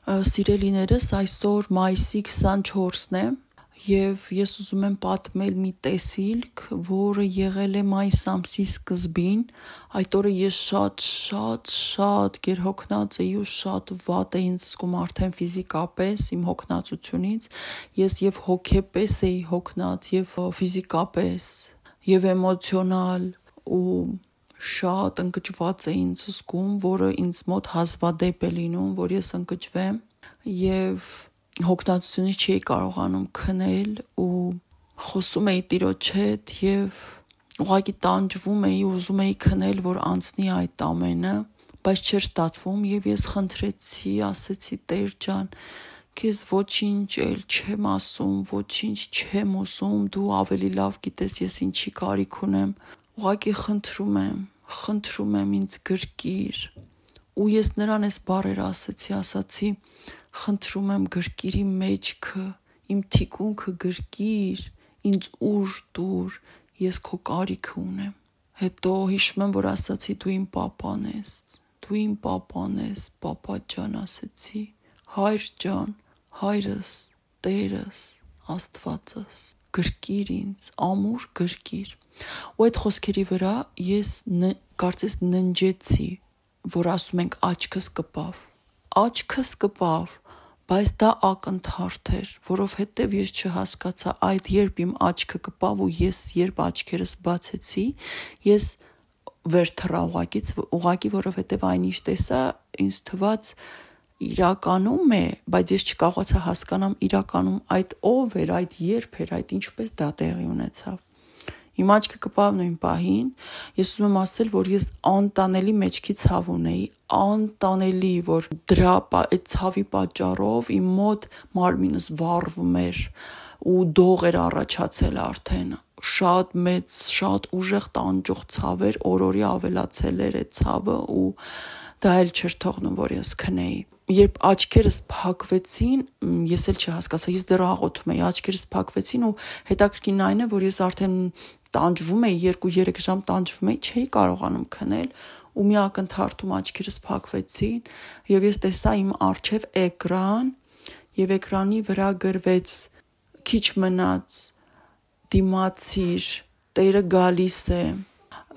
Սիրելիներս, այսօր մայիսի 24-ն է և ես ուզում եմ պատմել մի տեսիլք, որը եղել է մայիս ամսի սկզբին։ Այդ օրը ես շատ գերհոգնած էի ու շատ վատ էի ինձ զգում արդեն ֆիզիկապես իմ հոգնածությունից։ Ես և հոգեպես էի հոգնած, և ֆիզիկապես, և էմոցիոնալ ու շատ ընկճված էի ինձ զգում, որը ինձ մոտ հազվադեպ է լինում, որ ես ընկճվեմ, և հոգնածությունից չէի կարողանում քնել ու խոսում էի Տիրոջ հետ և ուղղակի տանջվում էի, ուզում էի քնել, որ անցնի այդ ամենը, բայց չէր ստացվում և ես խնդրեցի, ասեցի Տեր ջան, քեզ ոչինչ էլ չեմ ասում, ոչինչ չեմ ուզում, դու ավելի լավ գիտես ես ինչի կարիք ունեմ, ուղղակի խնդրում եմ ինձ գրկիր, ու ես նրան այս բառերը ասացի, խնդրում եմ գրկիր իմ մեջքը, իմ թիկունքը գրկիր, ինձ ուժ տուր, ես քո կարիքը ունեմ։ Հետո հիշում եմ, որ ասացի դու իմ պապան ես, պապա ջան ասեցի, հայր ջան, հայրս, Տերս, Աստվածս, գրկիր ինձ, ամուր գրկիր։ Ու այդ խոսքերի վրա ես կարծես ննջեցի, որ ասում ենք աչքս կպավ, բայց դա ակնթարթ էր, որովհետև ես չհասկացա այդ երբ իմ աչքը կպավ ու ես երբ աչքերս բացեցի, ես վեր թռա ուղղակի, որովհետև այն ինչ տեսա ինձ թվաց իրականում է, բայց ես չկարողացա հասկանամ իրականում այդ ով էր, այդ երբ էր, այդ ինչպես դա տեղի ունեցավ։ Իմ աչքը կպավ նույն պահին, ես ուզում եմ ասել, որ ես անտանելի մեջքի ցավ ունեի, անտանելի, որ դրա այդ ցավի պատճառով իմ մոտ մարմինս վառվում էր ու դող էր առաջացել արդեն, շատ մեծ, շատ ուժեղ տանջող ցավ էր, օրորի ավելացել էր այդ ցավը ու դա էլ չէր թողնում, որ ես քնեի։ Երբ աչքերս փակվեցին, ես էլ չհասկացա, ես դեռ աղոթում էի, աչքերս փակվեցին ու հետաքրքիրն այն է, որ ես արդեն տանջվում էի, 2-3 ժամ տանջվում էի, չէի կարողանում քնել ու մի ակնթարթում աչքերս փակվեցին և ես տեսա իմ առջև էկրան և էկրանի վրա գրվեց քիչ մնաց, դիմացիր, Տերը գալիս է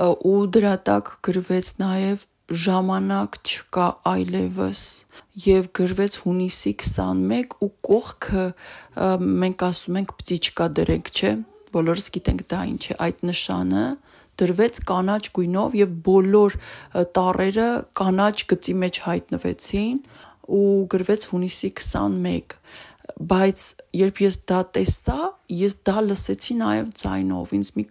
ու դրա տակ գրվեց նաև ժամանակ չկա այլևս և գրվեց հունիսի 21 ու կողքը մենք ասում ենք պտիչկա դրենք, չէ, բոլորս գիտենք դա ինչ է, այդ նշանը դրվեց կանաչ գույնով և բոլոր տառերը կանաչ գծի մեջ հայտնվեցին ու գրվեց հունիսի 21, բայց երբ ես դա տեսա, ես դա լսեցի նաև ձայնով, ինձ մի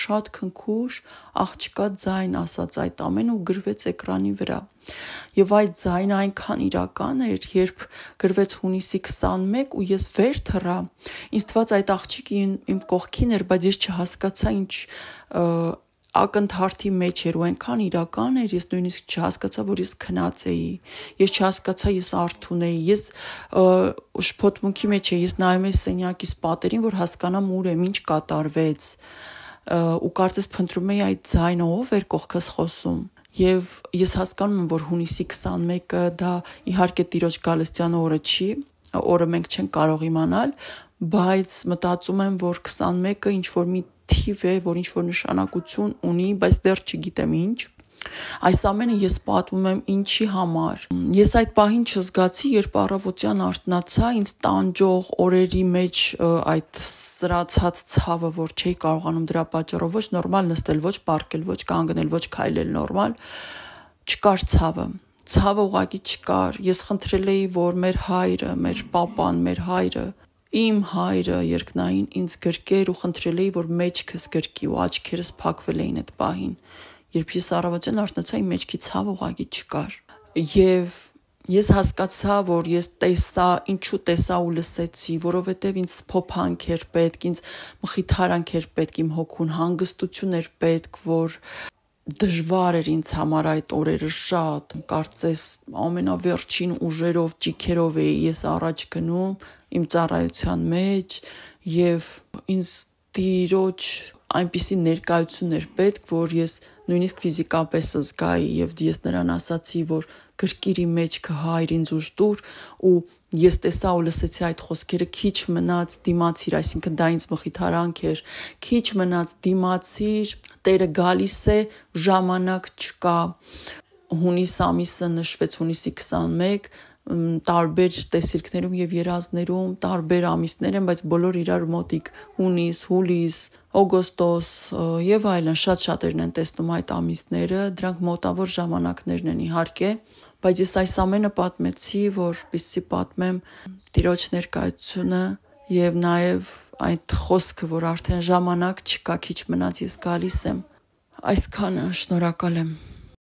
շատ քնքուշ աղջկա ձայն ասաց այդ ամենը ու գրվեց էկրանի վրա և այդ ձայնը այնքան իրական էր, երբ գրվեց հունիսի 21 ու ես վեր թռա, ինձ թվաց այդ աղջիկը իմ կողքին էր, բայց ես չհասկացա ինչ ակնթարթի մեջ էր ու այնքան իրական էր, ես նույնիսկ չհասկացա, որ ես քնած էի, ես չհասկացա ես արթուն էի, ես շփոթմունքի մեջ էի, ես նայում էի սենյակիս պատերին, որ հասկանամ ուր եմ, ինչ կատարվեց ու կարծես փնտրում էի այդ ձայնը ով էր կողքս խոսում և ես հասկանում եմ, որ հունիսի 21-ը դա իհարկե Տիրոջ գալստյան օրը չի, օրը մենք չենք կարող իմանալ, բայց մտածում եմ, որ 21-ը ինչ-որ մի թիվ է, որ ինչ-որ նշանակություն ունի, բայց դեռ չգիտեմ ինչ։ Այս ամենը ես պատմում եմ ինչի համար։ Ես այդ պահին չզգացի, երբ առավոտյան արթնացա, ինձ տանջող օրերի մեջ այդ սրացած ցավը, որ չէի կարողանում դրա պատճառով ոչ նորմալ նստել, ոչ պառկել, ոչ կանգնել, ոչ քայլել նորմալ, չկար ցավը ուղղակի չկար։ Ես խնդրել էի, որ մեր հայրը, մեր պապան, մեր հայրը, իմ հայրը երկնային ինձ գրկեր ու խնդրել էի, որ մեջքս գրկի ու աչքերս փակվել էին այդ պահին։ Երբ ես առավոտյան արթնացա, իմ մեջքի ցավը ուղղակի չկար։ Եվ ես հասկացա, որ ես ինչու տեսա ու լսեցի, որովհետև ինձ փոփանք էր պետք, ինձ մխիթարանք էր պետք իմ հոգուն, հանգստություն էր պետք, որ դժվար էր ինձ համար այդ օրերը շատ, կարծես ամենավերջին ուժերով, ճիգերով էի ես առաջ գնում իմ ծառայության մեջ և ինձ Տիրոջ այնպիսի ներկայություն էր պետք, որ ես նույնիսկ ֆիզիկապես զգայի և ես նրան ասացի, որ գրկիրի մեջքը հայր ինձ ուժ տուր ու ես տեսա ու լսեցի այդ խոսքերը քիչ մնաց դիմացիր, այսինքն դա ինձ մխիթարանք էր, քիչ մնաց դիմացիր, Տերը գալիս է, ժամանակ չկա։ Հունիս ամիսը նշվեց հունիսի 21, տարբեր տեսիլքներում եւ երազներում տարբեր ամիսներ են, բայց բոլոր իրար մոտիկ հունիս, հուլիս, օգոստոս եւ այլն շատ-շատերն են տեսնում այդ ամիսները, դրանք մոտավոր ժամանակներն են իհարկե, բայց ես այս ամենը պատմեցի, որպեսզի պատմեմ Տիրոջ ներկայությունը եւ նաեւ այդ խոսքը, որ արդեն ժամանակ չկա, քիչ մնաց ես գալիս եմ, այսքանը, շնորհակալ եմ։